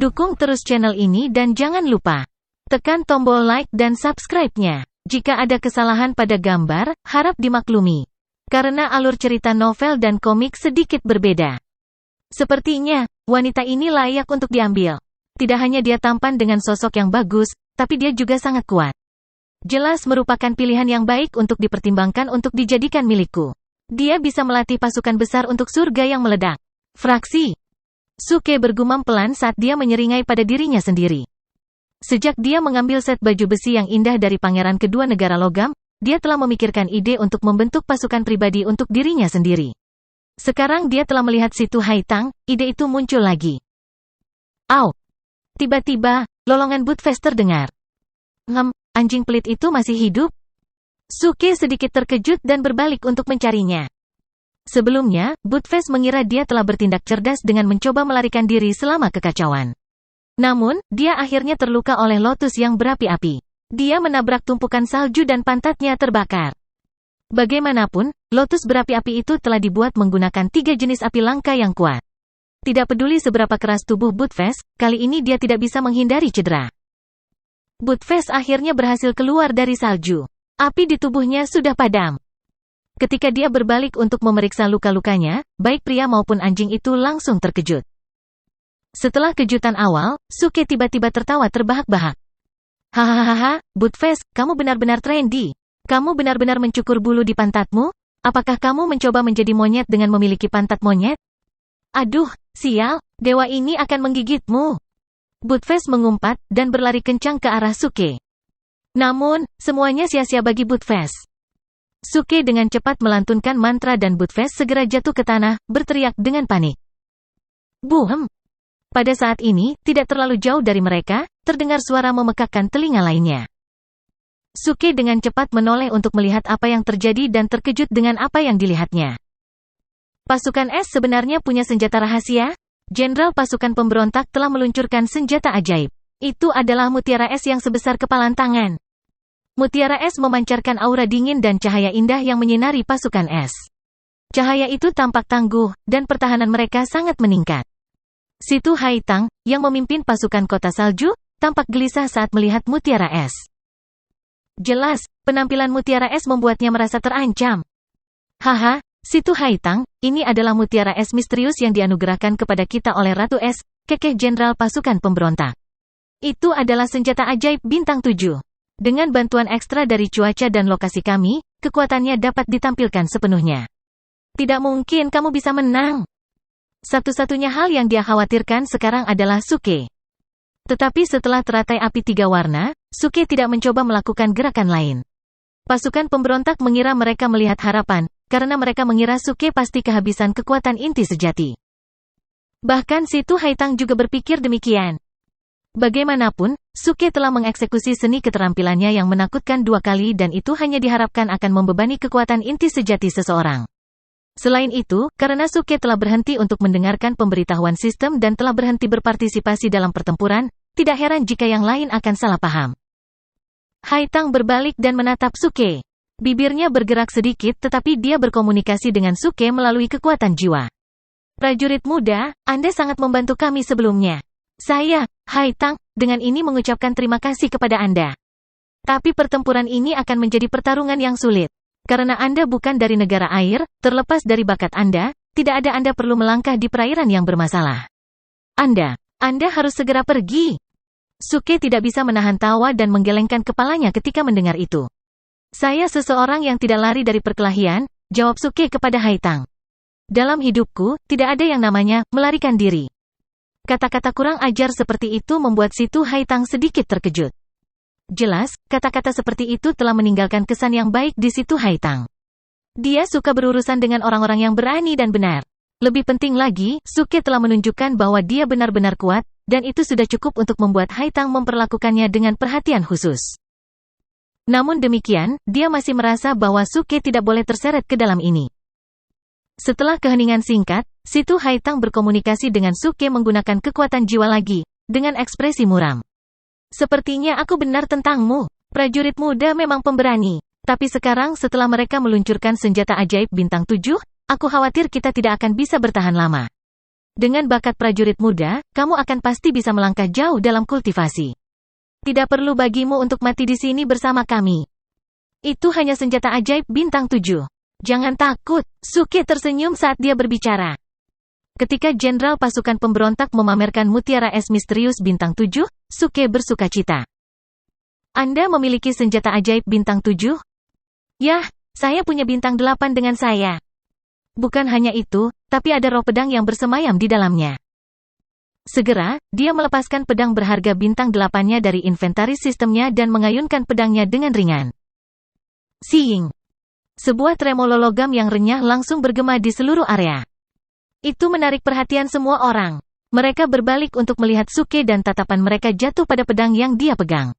Dukung terus channel ini dan jangan lupa tekan tombol like dan subscribe-nya. Jika ada kesalahan pada gambar, harap dimaklumi. Karena alur cerita novel dan komik sedikit berbeda. Sepertinya, wanita ini layak untuk diambil. Tidak hanya dia tampan dengan sosok yang bagus, tapi dia juga sangat kuat. Jelas merupakan pilihan yang baik untuk dipertimbangkan untuk dijadikan milikku. Dia bisa melatih pasukan besar untuk surga yang meledak. Fraksi. Suke bergumam pelan saat dia menyeringai pada dirinya sendiri. Sejak dia mengambil set baju besi yang indah dari pangeran kedua negara logam, dia telah memikirkan ide untuk membentuk pasukan pribadi untuk dirinya sendiri. Sekarang dia telah melihat situ Haitang, ide itu muncul lagi. Au! Tiba-tiba, lolongan Budfest terdengar. Anjing pelit itu masih hidup? Suke sedikit terkejut dan berbalik untuk mencarinya. Sebelumnya, Budfest mengira dia telah bertindak cerdas dengan mencoba melarikan diri selama kekacauan. Namun, dia akhirnya terluka oleh lotus yang berapi-api. Dia menabrak tumpukan salju dan pantatnya terbakar. Bagaimanapun, lotus berapi-api itu telah dibuat menggunakan 3 jenis api langka yang kuat. Tidak peduli seberapa keras tubuh Budfest, kali ini dia tidak bisa menghindari cedera. Budfest akhirnya berhasil keluar dari salju. Api di tubuhnya sudah padam. Ketika dia berbalik untuk memeriksa luka-lukanya, baik pria maupun anjing itu langsung terkejut. Setelah kejutan awal, Suke tiba-tiba tertawa terbahak-bahak. Hahaha, Budfest, kamu benar-benar trendy. Kamu benar-benar mencukur bulu di pantatmu? Apakah kamu mencoba menjadi monyet dengan memiliki pantat monyet? Aduh, sial, dewa ini akan menggigitmu. Budfest mengumpat, dan berlari kencang ke arah Suke. Namun, semuanya sia-sia bagi Budfest. Suke dengan cepat melantunkan mantra dan Budfest segera jatuh ke tanah, berteriak dengan panik. Buhem! Pada saat ini, tidak terlalu jauh dari mereka, terdengar suara memekakkan telinga lainnya. Suke dengan cepat menoleh untuk melihat apa yang terjadi dan terkejut dengan apa yang dilihatnya. Pasukan es sebenarnya punya senjata rahasia? Jenderal pasukan pemberontak telah meluncurkan senjata ajaib. Itu adalah mutiara es yang sebesar kepalan tangan. Mutiara es memancarkan aura dingin dan cahaya indah yang menyinari pasukan es. Cahaya itu tampak tangguh, dan pertahanan mereka sangat meningkat. Situ Haitang, yang memimpin pasukan kota salju, tampak gelisah saat melihat mutiara es. Jelas, penampilan mutiara es membuatnya merasa terancam. Haha, Situ Haitang, ini adalah mutiara es misterius yang dianugerahkan kepada kita oleh Ratu Es, kekeh jenderal pasukan pemberontak. Itu adalah senjata ajaib bintang 7. Dengan bantuan ekstra dari cuaca dan lokasi kami, kekuatannya dapat ditampilkan sepenuhnya. Tidak mungkin kamu bisa menang. Satu-satunya hal yang dia khawatirkan sekarang adalah Suke. Tetapi setelah teratai api 3 warna, Suke tidak mencoba melakukan gerakan lain. Pasukan pemberontak mengira mereka melihat harapan, karena mereka mengira Suke pasti kehabisan kekuatan inti sejati. Bahkan Situ Haitang juga berpikir demikian. Bagaimanapun, Suke telah mengeksekusi seni keterampilannya yang menakutkan 2 kali dan itu hanya diharapkan akan membebani kekuatan inti sejati seseorang. Selain itu, karena Suke telah berhenti untuk mendengarkan pemberitahuan sistem dan telah berhenti berpartisipasi dalam pertempuran, tidak heran jika yang lain akan salah paham. Haitang berbalik dan menatap Suke. Bibirnya bergerak sedikit tetapi dia berkomunikasi dengan Suke melalui kekuatan jiwa. Prajurit muda, Anda sangat membantu kami sebelumnya. Saya, Haitang, dengan ini mengucapkan terima kasih kepada Anda. Tapi pertempuran ini akan menjadi pertarungan yang sulit. Karena Anda bukan dari negara air, terlepas dari bakat Anda, tidak ada Anda perlu melangkah di perairan yang bermasalah. Anda harus segera pergi. Suke tidak bisa menahan tawa dan menggelengkan kepalanya ketika mendengar itu. Saya seseorang yang tidak lari dari perkelahian, jawab Suke kepada Haitang. Dalam hidupku, tidak ada yang namanya melarikan diri. Kata-kata kurang ajar seperti itu membuat Situ Haitang sedikit terkejut. Jelas, kata-kata seperti itu telah meninggalkan kesan yang baik di Situ Haitang. Dia suka berurusan dengan orang-orang yang berani dan benar. Lebih penting lagi, Suke telah menunjukkan bahwa dia benar-benar kuat, dan itu sudah cukup untuk membuat Haitang memperlakukannya dengan perhatian khusus. Namun demikian, dia masih merasa bahwa Suke tidak boleh terseret ke dalam ini. Setelah keheningan singkat, Situ Haitang berkomunikasi dengan Suke menggunakan kekuatan jiwa lagi, dengan ekspresi muram. Sepertinya aku benar tentangmu. Prajurit muda memang pemberani. Tapi sekarang setelah mereka meluncurkan senjata ajaib bintang 7, aku khawatir kita tidak akan bisa bertahan lama. Dengan bakat prajurit muda, kamu akan pasti bisa melangkah jauh dalam kultivasi. Tidak perlu bagimu untuk mati di sini bersama kami. Itu hanya senjata ajaib bintang 7. Jangan takut, Suke tersenyum saat dia berbicara. Ketika Jenderal Pasukan Pemberontak memamerkan mutiara es misterius bintang 7, Suke bersukacita. Anda memiliki senjata ajaib bintang 7? Yah, saya punya bintang 8 dengan saya. Bukan hanya itu, tapi ada roh pedang yang bersemayam di dalamnya. Segera, dia melepaskan pedang berharga bintang 8-nya dari inventaris sistemnya dan mengayunkan pedangnya dengan ringan. Siing. Sebuah tremolo logam yang renyah langsung bergema di seluruh area. Itu menarik perhatian semua orang. Mereka berbalik untuk melihat Suke dan tatapan mereka jatuh pada pedang yang dia pegang.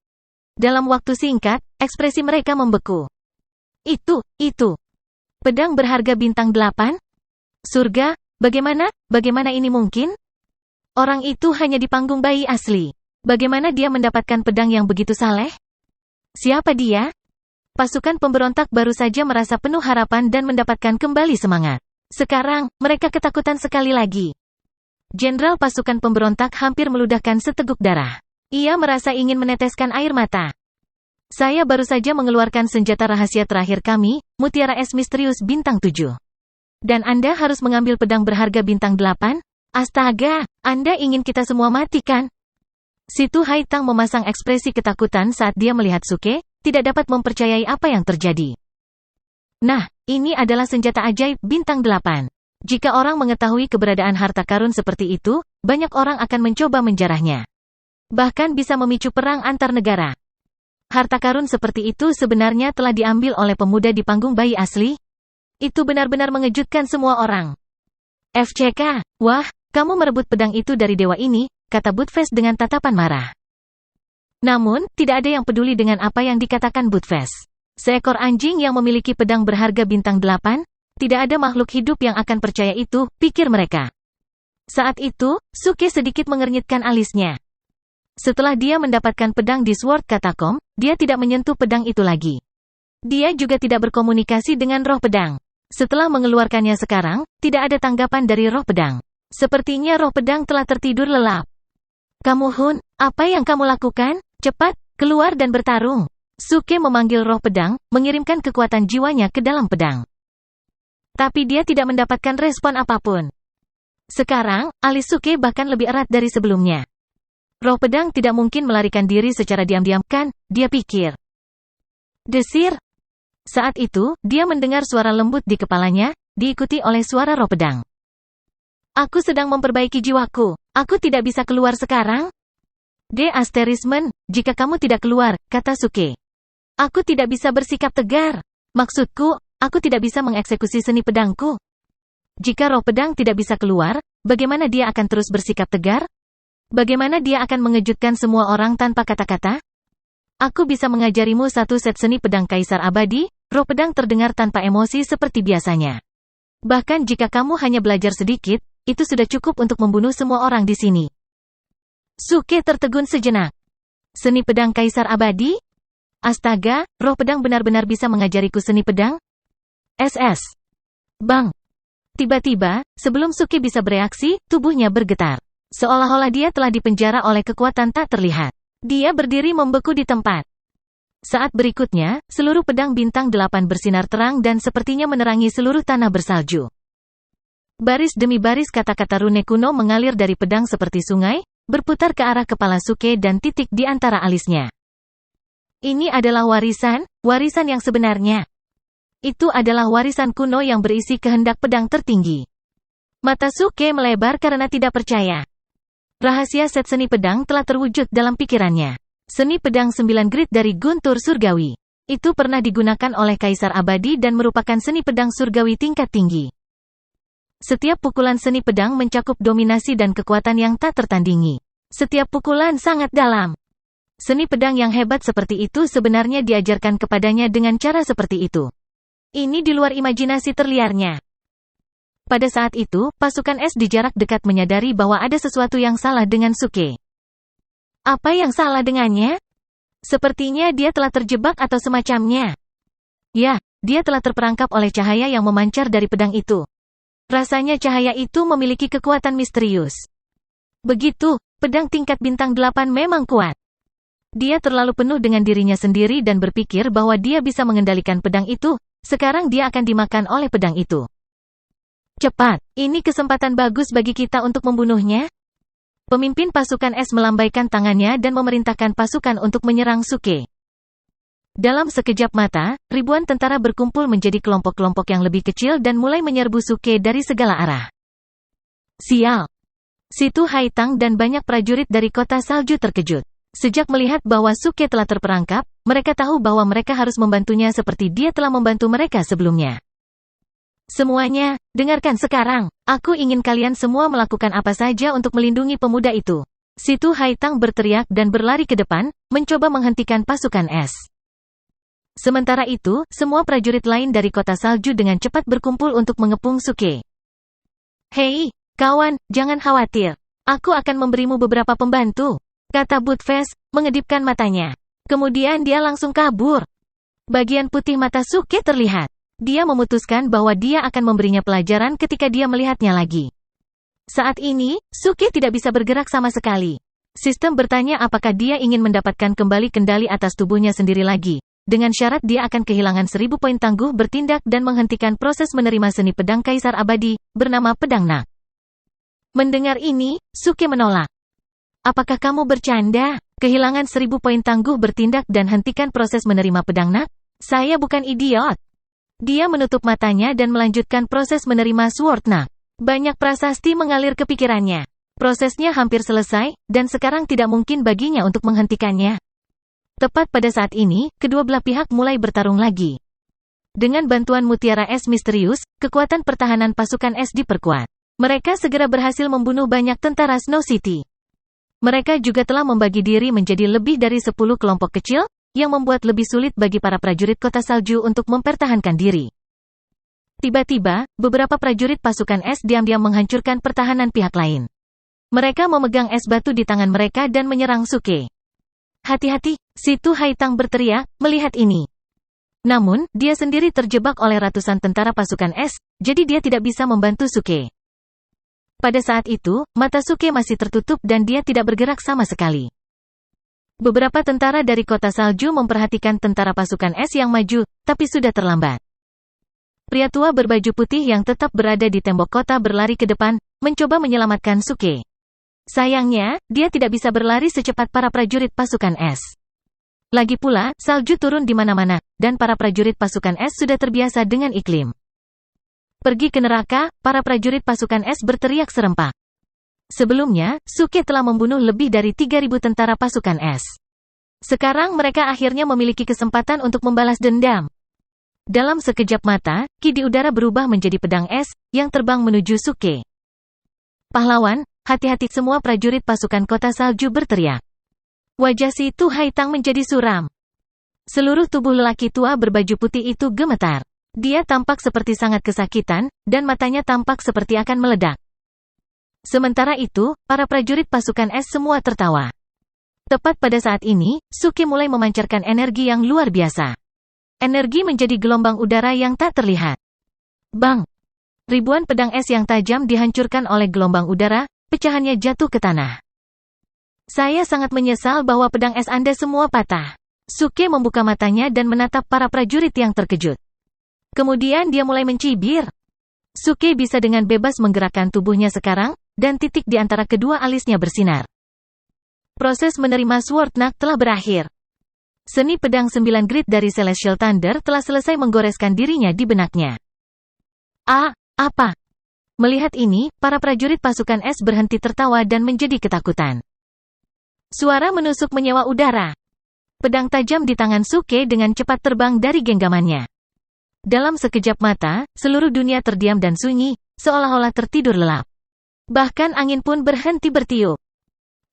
Dalam waktu singkat, ekspresi mereka membeku. Itu. Pedang berharga bintang 8? Surga, bagaimana ini mungkin? Orang itu hanya di panggung bayi asli. Bagaimana dia mendapatkan pedang yang begitu saleh? Siapa dia? Pasukan pemberontak baru saja merasa penuh harapan dan mendapatkan kembali semangat. Sekarang, mereka ketakutan sekali lagi. Jenderal pasukan pemberontak hampir meludahkan seteguk darah. Ia merasa ingin meneteskan air mata. Saya baru saja mengeluarkan senjata rahasia terakhir kami, mutiara es misterius bintang 7. Dan Anda harus mengambil pedang berharga bintang 8? Astaga, Anda ingin kita semua mati kan? Situ Haitang memasang ekspresi ketakutan saat dia melihat Suke, tidak dapat mempercayai apa yang terjadi. Nah, ini adalah senjata ajaib bintang 8. Jika orang mengetahui keberadaan harta karun seperti itu, banyak orang akan mencoba menjarahnya. Bahkan bisa memicu perang antar negara. Harta karun seperti itu sebenarnya telah diambil oleh pemuda di panggung bayi asli? Itu benar-benar mengejutkan semua orang. FCK, wah, kamu merebut pedang itu dari dewa ini, kata Budfest dengan tatapan marah. Namun, tidak ada yang peduli dengan apa yang dikatakan Budfest. Seekor anjing yang memiliki pedang berharga bintang 8? Tidak ada makhluk hidup yang akan percaya itu, pikir mereka. Saat itu, Suke sedikit mengernyitkan alisnya. Setelah dia mendapatkan pedang di Sword Catacomb, dia tidak menyentuh pedang itu lagi. Dia juga tidak berkomunikasi dengan roh pedang. Setelah mengeluarkannya sekarang, tidak ada tanggapan dari roh pedang. Sepertinya roh pedang telah tertidur lelap. Kamu Hun, apa yang kamu lakukan? Cepat, keluar dan bertarung. Suke memanggil roh pedang, mengirimkan kekuatan jiwanya ke dalam pedang. Tapi dia tidak mendapatkan respon apapun. Sekarang, alis Suke bahkan lebih erat dari sebelumnya. Roh pedang tidak mungkin melarikan diri secara diam-diam, kan? Dia pikir. Desir. Saat itu, dia mendengar suara lembut di kepalanya, diikuti oleh suara roh pedang. Aku sedang memperbaiki jiwaku. Aku tidak bisa keluar sekarang? Asterismen, jika kamu tidak keluar, kata Suke. Aku tidak bisa bersikap tegar. Maksudku, aku tidak bisa mengeksekusi seni pedangku. Jika roh pedang tidak bisa keluar, bagaimana dia akan terus bersikap tegar? Bagaimana dia akan mengejutkan semua orang tanpa kata-kata? Aku bisa mengajarimu satu set seni pedang kaisar abadi, roh pedang terdengar tanpa emosi seperti biasanya. Bahkan jika kamu hanya belajar sedikit, itu sudah cukup untuk membunuh semua orang di sini. Suke tertegun sejenak. Seni pedang kaisar abadi? Astaga, roh pedang benar-benar bisa mengajariku seni pedang? SS. Bang. Tiba-tiba, sebelum Suke bisa bereaksi, tubuhnya bergetar. Seolah-olah dia telah dipenjara oleh kekuatan tak terlihat. Dia berdiri membeku di tempat. Saat berikutnya, seluruh pedang bintang 8 bersinar terang dan sepertinya menerangi seluruh tanah bersalju. Baris demi baris kata-kata rune kuno mengalir dari pedang seperti sungai, berputar ke arah kepala Suke dan titik di antara alisnya. Ini adalah warisan yang sebenarnya. Itu adalah warisan kuno yang berisi kehendak pedang tertinggi. Mata Suke melebar karena tidak percaya. Rahasia set seni pedang telah terwujud dalam pikirannya. Seni pedang 9 grid dari Guntur Surgawi. Itu pernah digunakan oleh Kaisar Abadi dan merupakan seni pedang surgawi tingkat tinggi. Setiap pukulan seni pedang mencakup dominasi dan kekuatan yang tak tertandingi. Setiap pukulan sangat dalam. Seni pedang yang hebat seperti itu sebenarnya diajarkan kepadanya dengan cara seperti itu. Ini di luar imajinasi terliarnya. Pada saat itu, pasukan es di jarak dekat menyadari bahwa ada sesuatu yang salah dengan Suke. Apa yang salah dengannya? Sepertinya dia telah terjebak atau semacamnya. Ya, dia telah terperangkap oleh cahaya yang memancar dari pedang itu. Rasanya cahaya itu memiliki kekuatan misterius. Begitu, pedang tingkat bintang 8 memang kuat. Dia terlalu penuh dengan dirinya sendiri dan berpikir bahwa dia bisa mengendalikan pedang itu. Sekarang dia akan dimakan oleh pedang itu. Cepat, ini kesempatan bagus bagi kita untuk membunuhnya. Pemimpin pasukan es melambaikan tangannya dan memerintahkan pasukan untuk menyerang Suke. Dalam sekejap mata, ribuan tentara berkumpul menjadi kelompok-kelompok yang lebih kecil dan mulai menyerbu Suke dari segala arah. Sial! Situ Haitang dan banyak prajurit dari kota salju terkejut. Sejak melihat bahwa Suke telah terperangkap, mereka tahu bahwa mereka harus membantunya seperti dia telah membantu mereka sebelumnya. Semuanya, dengarkan sekarang. Aku ingin kalian semua melakukan apa saja untuk melindungi pemuda itu. Situ Haitang berteriak dan berlari ke depan, mencoba menghentikan pasukan es. Sementara itu, semua prajurit lain dari kota salju dengan cepat berkumpul untuk mengepung Suke. Hei, kawan, jangan khawatir. Aku akan memberimu beberapa pembantu, kata Butfest, mengedipkan matanya. Kemudian dia langsung kabur. Bagian putih mata Suke terlihat. Dia memutuskan bahwa dia akan memberinya pelajaran ketika dia melihatnya lagi. Saat ini, Suke tidak bisa bergerak sama sekali. Sistem bertanya apakah dia ingin mendapatkan kembali kendali atas tubuhnya sendiri lagi. Dengan syarat dia akan kehilangan 1000 poin tangguh bertindak dan menghentikan proses menerima seni pedang kaisar abadi, bernama Pedang Nak. Mendengar ini, Suke menolak. Apakah kamu bercanda? Kehilangan 1000 poin tangguh bertindak dan hentikan proses menerima pedang Nak? Saya bukan idiot. Dia menutup matanya dan melanjutkan proses menerima Sword Nak. Banyak prasasti mengalir ke pikirannya. Prosesnya hampir selesai, dan sekarang tidak mungkin baginya untuk menghentikannya. Tepat pada saat ini, kedua belah pihak mulai bertarung lagi. Dengan bantuan mutiara es misterius, kekuatan pertahanan pasukan es diperkuat. Mereka segera berhasil membunuh banyak tentara Snow City. Mereka juga telah membagi diri menjadi lebih dari 10 kelompok kecil, yang membuat lebih sulit bagi para prajurit kota salju untuk mempertahankan diri. Tiba-tiba, beberapa prajurit pasukan es diam-diam menghancurkan pertahanan pihak lain. Mereka memegang es batu di tangan mereka dan menyerang Suke. Hati-hati, Situ Haitang berteriak, melihat ini. Namun, dia sendiri terjebak oleh ratusan tentara pasukan es, jadi dia tidak bisa membantu Suke. Pada saat itu, mata Suke masih tertutup dan dia tidak bergerak sama sekali. Beberapa tentara dari kota salju memperhatikan tentara pasukan es yang maju, tapi sudah terlambat. Pria tua berbaju putih yang tetap berada di tembok kota berlari ke depan, mencoba menyelamatkan Suke. Sayangnya, dia tidak bisa berlari secepat para prajurit pasukan es. Lagi pula, salju turun di mana-mana, dan para prajurit pasukan es sudah terbiasa dengan iklim. Pergi ke neraka, para prajurit pasukan es berteriak serempak. Sebelumnya, Suke telah membunuh lebih dari 3.000 tentara pasukan es. Sekarang mereka akhirnya memiliki kesempatan untuk membalas dendam. Dalam sekejap mata, ki di udara berubah menjadi pedang es, yang terbang menuju Suke. Pahlawan, hati-hati, semua prajurit pasukan kota salju berteriak. Wajah Situ Haitang menjadi suram. Seluruh tubuh lelaki tua berbaju putih itu gemetar. Dia tampak seperti sangat kesakitan, dan matanya tampak seperti akan meledak. Sementara itu, para prajurit pasukan es semua tertawa. Tepat pada saat ini, Suke mulai memancarkan energi yang luar biasa. Energi menjadi gelombang udara yang tak terlihat. Bang! Ribuan pedang es yang tajam dihancurkan oleh gelombang udara, pecahannya jatuh ke tanah. Saya sangat menyesal bahwa pedang es Anda semua patah. Suke membuka matanya dan menatap para prajurit yang terkejut. Kemudian dia mulai mencibir. Suke bisa dengan bebas menggerakkan tubuhnya sekarang, dan titik di antara kedua alisnya bersinar. Proses menerima Sword Nak telah berakhir. Seni pedang 9 grid dari Celestial Thunder telah selesai menggoreskan dirinya di benaknya. Apa? Melihat ini, para prajurit pasukan es berhenti tertawa dan menjadi ketakutan. Suara menusuk menyewa udara. Pedang tajam di tangan Suke dengan cepat terbang dari genggamannya. Dalam sekejap mata, seluruh dunia terdiam dan sunyi, seolah-olah tertidur lelap. Bahkan angin pun berhenti bertiup.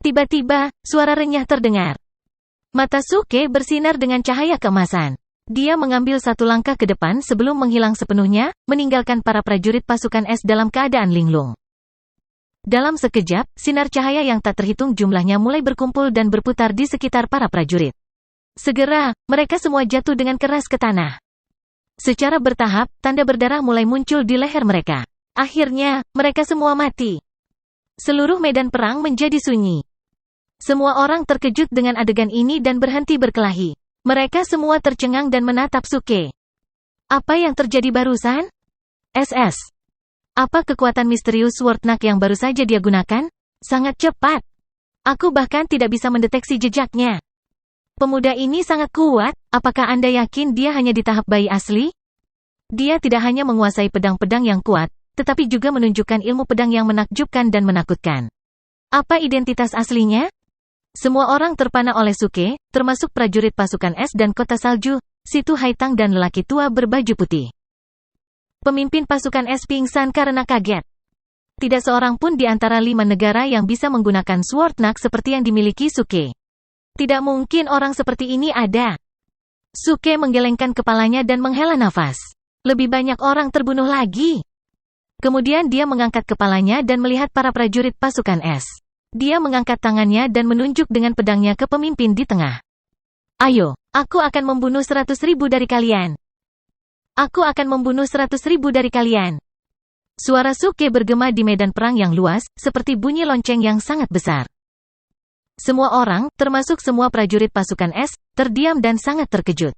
Tiba-tiba, suara renyah terdengar. Mata Suke bersinar dengan cahaya keemasan. Dia mengambil satu langkah ke depan sebelum menghilang sepenuhnya, meninggalkan para prajurit pasukan es dalam keadaan linglung. Dalam sekejap, sinar cahaya yang tak terhitung jumlahnya mulai berkumpul dan berputar di sekitar para prajurit. Segera, mereka semua jatuh dengan keras ke tanah. Secara bertahap, tanda berdarah mulai muncul di leher mereka. Akhirnya, mereka semua mati. Seluruh medan perang menjadi sunyi. Semua orang terkejut dengan adegan ini dan berhenti berkelahi. Mereka semua tercengang dan menatap Suke. Apa yang terjadi barusan? SS. Apa kekuatan misterius Swordknack yang baru saja dia gunakan? Sangat cepat. Aku bahkan tidak bisa mendeteksi jejaknya. Pemuda ini sangat kuat, apakah Anda yakin dia hanya di tahap bayi asli? Dia tidak hanya menguasai pedang-pedang yang kuat, tetapi juga menunjukkan ilmu pedang yang menakjubkan dan menakutkan. Apa identitas aslinya? Semua orang terpana oleh Suke, termasuk prajurit pasukan es dan kota salju, Situ Haitang dan lelaki tua berbaju putih. Pemimpin pasukan es pingsan karena kaget. Tidak seorang pun di antara 5 negara yang bisa menggunakan Swordknack seperti yang dimiliki Suke. Tidak mungkin orang seperti ini ada. Suke menggelengkan kepalanya dan menghela nafas. Lebih banyak orang terbunuh lagi. Kemudian dia mengangkat kepalanya dan melihat para prajurit pasukan es. Dia mengangkat tangannya dan menunjuk dengan pedangnya ke pemimpin di tengah. Ayo, aku akan membunuh 100.000 dari kalian. Aku akan membunuh 100.000 dari kalian. Suara Suke bergema di medan perang yang luas, seperti bunyi lonceng yang sangat besar. Semua orang, termasuk semua prajurit pasukan es, terdiam dan sangat terkejut.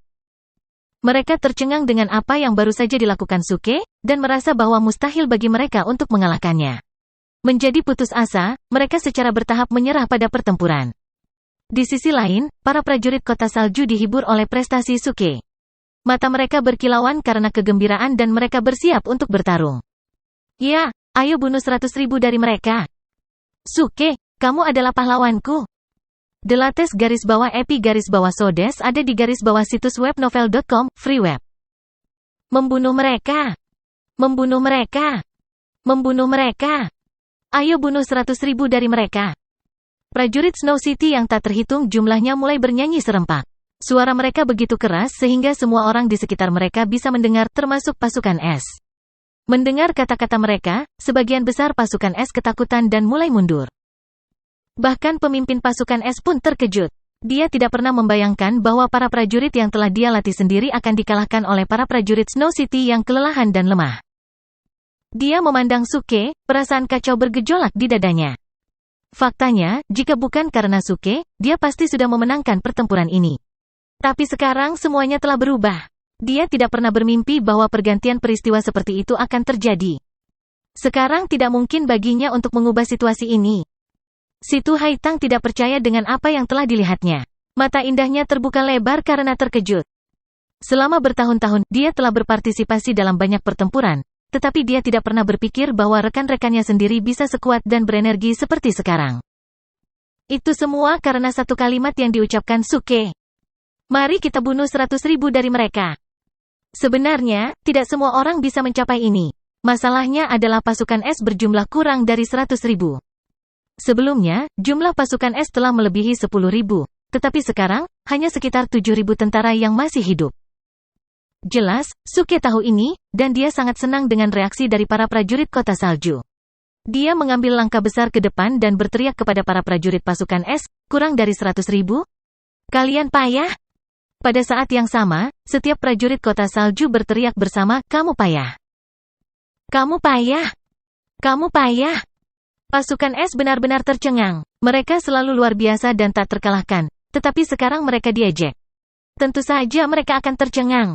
Mereka tercengang dengan apa yang baru saja dilakukan Suke, dan merasa bahwa mustahil bagi mereka untuk mengalahkannya. Menjadi putus asa, mereka secara bertahap menyerah pada pertempuran. Di sisi lain, para prajurit kota salju dihibur oleh prestasi Suke. Mata mereka berkilauan karena kegembiraan dan mereka bersiap untuk bertarung. Ya, ayo bunuh 100.000 dari mereka. Suke, kamu adalah pahlawanku. _epi_sodes ada di _ situs web novel.com, free web. Membunuh mereka. Membunuh mereka. Membunuh mereka. Ayo bunuh 100.000 dari mereka. Prajurit Snow City yang tak terhitung jumlahnya mulai bernyanyi serempak. Suara mereka begitu keras sehingga semua orang di sekitar mereka bisa mendengar, termasuk pasukan es. Mendengar kata-kata mereka, sebagian besar pasukan es ketakutan dan mulai mundur. Bahkan pemimpin pasukan es pun terkejut. Dia tidak pernah membayangkan bahwa para prajurit yang telah dia latih sendiri akan dikalahkan oleh para prajurit Snow City yang kelelahan dan lemah. Dia memandang Suke, perasaan kacau bergejolak di dadanya. Faktanya, jika bukan karena Suke, dia pasti sudah memenangkan pertempuran ini. Tapi sekarang semuanya telah berubah. Dia tidak pernah bermimpi bahwa pergantian peristiwa seperti itu akan terjadi. Sekarang tidak mungkin baginya untuk mengubah situasi ini. Situ Haitang tidak percaya dengan apa yang telah dilihatnya. Mata indahnya terbuka lebar karena terkejut. Selama bertahun-tahun, dia telah berpartisipasi dalam banyak pertempuran, tetapi dia tidak pernah berpikir bahwa rekan-rekannya sendiri bisa sekuat dan berenergi seperti sekarang. Itu semua karena satu kalimat yang diucapkan Suke. Mari kita bunuh 100.000 dari mereka. Sebenarnya, tidak semua orang bisa mencapai ini. Masalahnya adalah pasukan es berjumlah kurang dari 100.000. Sebelumnya, jumlah pasukan es telah melebihi 10.000, tetapi sekarang, hanya sekitar 7.000 tentara yang masih hidup. Jelas, Suke tahu ini, dan dia sangat senang dengan reaksi dari para prajurit kota salju. Dia mengambil langkah besar ke depan dan berteriak kepada para prajurit pasukan es, kurang dari 100.000? Kalian payah? Pada saat yang sama, setiap prajurit kota salju berteriak bersama, kamu payah. Kamu payah. Kamu payah. Pasukan es benar-benar tercengang. Mereka selalu luar biasa dan tak terkalahkan, tetapi sekarang mereka diejek. Tentu saja mereka akan tercengang.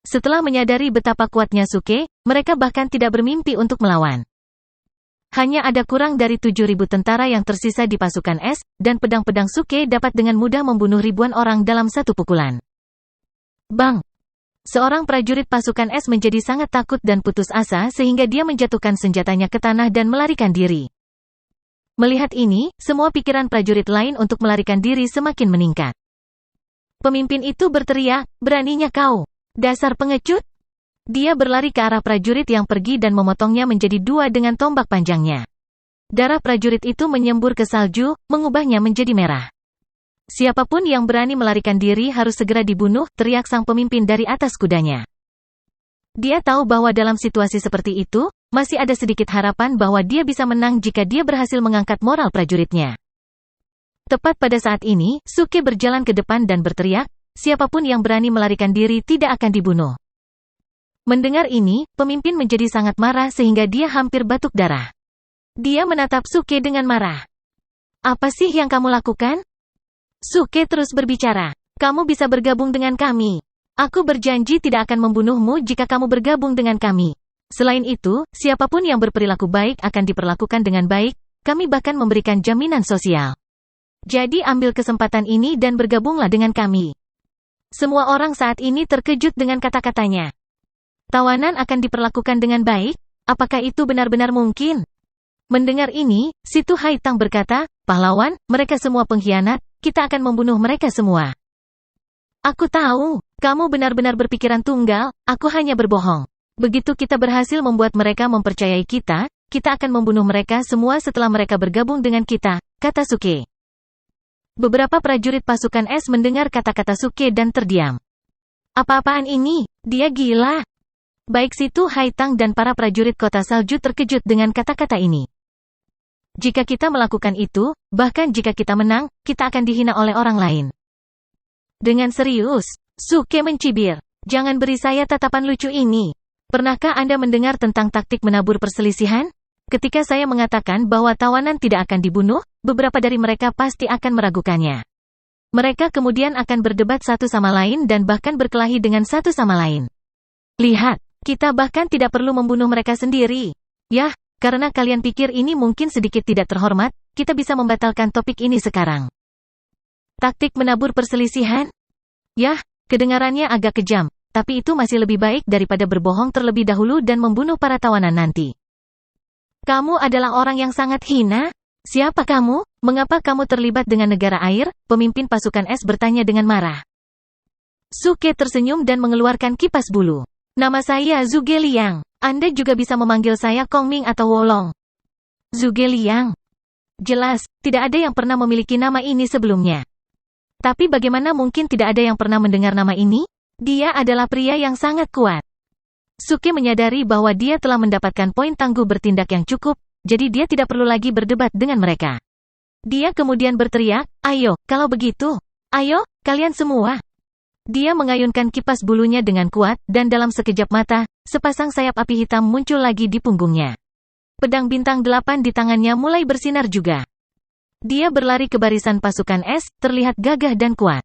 Setelah menyadari betapa kuatnya Suke, mereka bahkan tidak bermimpi untuk melawan. Hanya ada kurang dari 7.000 tentara yang tersisa di pasukan es, dan pedang-pedang Suke dapat dengan mudah membunuh ribuan orang dalam satu pukulan. Bang! Seorang prajurit pasukan es menjadi sangat takut dan putus asa sehingga dia menjatuhkan senjatanya ke tanah dan melarikan diri. Melihat ini, semua pikiran prajurit lain untuk melarikan diri semakin meningkat. Pemimpin itu berteriak, beraninya kau, dasar pengecut! Dia berlari ke arah prajurit yang pergi dan memotongnya menjadi dua dengan tombak panjangnya. Darah prajurit itu menyembur ke salju, mengubahnya menjadi merah. Siapapun yang berani melarikan diri harus segera dibunuh, teriak sang pemimpin dari atas kudanya. Dia tahu bahwa dalam situasi seperti itu, masih ada sedikit harapan bahwa dia bisa menang jika dia berhasil mengangkat moral prajuritnya. Tepat pada saat ini, Suke berjalan ke depan dan berteriak, siapapun yang berani melarikan diri tidak akan dibunuh. Mendengar ini, pemimpin menjadi sangat marah sehingga dia hampir batuk darah. Dia menatap Suke dengan marah. Apa sih yang kamu lakukan? Suke terus berbicara. Kamu bisa bergabung dengan kami. Aku berjanji tidak akan membunuhmu jika kamu bergabung dengan kami. Selain itu, siapapun yang berperilaku baik akan diperlakukan dengan baik, kami bahkan memberikan jaminan sosial. Jadi ambil kesempatan ini dan bergabunglah dengan kami. Semua orang saat ini terkejut dengan kata-katanya. Tawanan akan diperlakukan dengan baik? Apakah itu benar-benar mungkin? Mendengar ini, si Tu Haitang berkata, pahlawan, mereka semua pengkhianat, kita akan membunuh mereka semua. Aku tahu, kamu benar-benar berpikiran tunggal, aku hanya berbohong. Begitu kita berhasil membuat mereka mempercayai kita akan membunuh mereka semua setelah mereka bergabung dengan kita, kata Suke. Beberapa prajurit pasukan es mendengar kata-kata Suke dan terdiam. Apa-apaan ini? Dia gila. Baik si Tu Haitang dan para prajurit kota salju terkejut dengan kata-kata ini. Jika kita melakukan itu, bahkan jika kita menang, kita akan dihina oleh orang lain. Dengan serius, Suke mencibir. Jangan beri saya tatapan lucu ini. Pernahkah Anda mendengar tentang taktik menabur perselisihan? Ketika saya mengatakan bahwa tawanan tidak akan dibunuh, beberapa dari mereka pasti akan meragukannya. Mereka kemudian akan berdebat satu sama lain dan bahkan berkelahi dengan satu sama lain. Lihat, kita bahkan tidak perlu membunuh mereka sendiri. Yah, karena kalian pikir ini mungkin sedikit tidak terhormat, kita bisa membatalkan topik ini sekarang. Taktik menabur perselisihan? Yah, kedengarannya agak kejam. Tapi itu masih lebih baik daripada berbohong terlebih dahulu dan membunuh para tawanan nanti. Kamu adalah orang yang sangat hina? Siapa kamu? Mengapa kamu terlibat dengan negara air? Pemimpin pasukan es bertanya dengan marah. Suke tersenyum dan mengeluarkan kipas bulu. Nama saya Zhuge Liang. Anda juga bisa memanggil saya Kong Ming atau Wolong. Zhuge Liang. Jelas, tidak ada yang pernah memiliki nama ini sebelumnya. Tapi bagaimana mungkin tidak ada yang pernah mendengar nama ini? Dia adalah pria yang sangat kuat. Suke menyadari bahwa dia telah mendapatkan poin tangguh bertindak yang cukup, jadi dia tidak perlu lagi berdebat dengan mereka. Dia kemudian berteriak, ayo, kalau begitu. Ayo, kalian semua. Dia mengayunkan kipas bulunya dengan kuat, dan dalam sekejap mata, sepasang sayap api hitam muncul lagi di punggungnya. Pedang bintang 8 di tangannya mulai bersinar juga. Dia berlari ke barisan pasukan es, terlihat gagah dan kuat.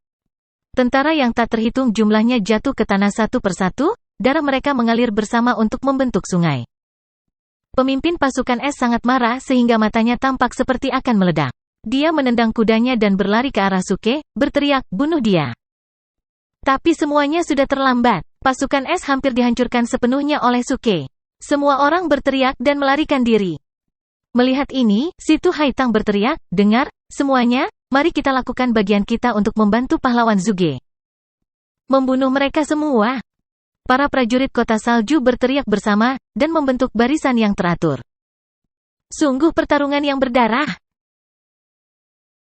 Tentara yang tak terhitung jumlahnya jatuh ke tanah satu persatu, darah mereka mengalir bersama untuk membentuk sungai. Pemimpin pasukan es sangat marah sehingga matanya tampak seperti akan meledak. Dia menendang kudanya dan berlari ke arah Suke, berteriak, bunuh dia. Tapi semuanya sudah terlambat. Pasukan es hampir dihancurkan sepenuhnya oleh Suke. Semua orang berteriak dan melarikan diri. Melihat ini, si Tu Haitang berteriak, dengar, semuanya, mari kita lakukan bagian kita untuk membantu pahlawan Zhuge. Membunuh mereka semua. Para prajurit kota salju berteriak bersama, dan membentuk barisan yang teratur. Sungguh pertarungan yang berdarah.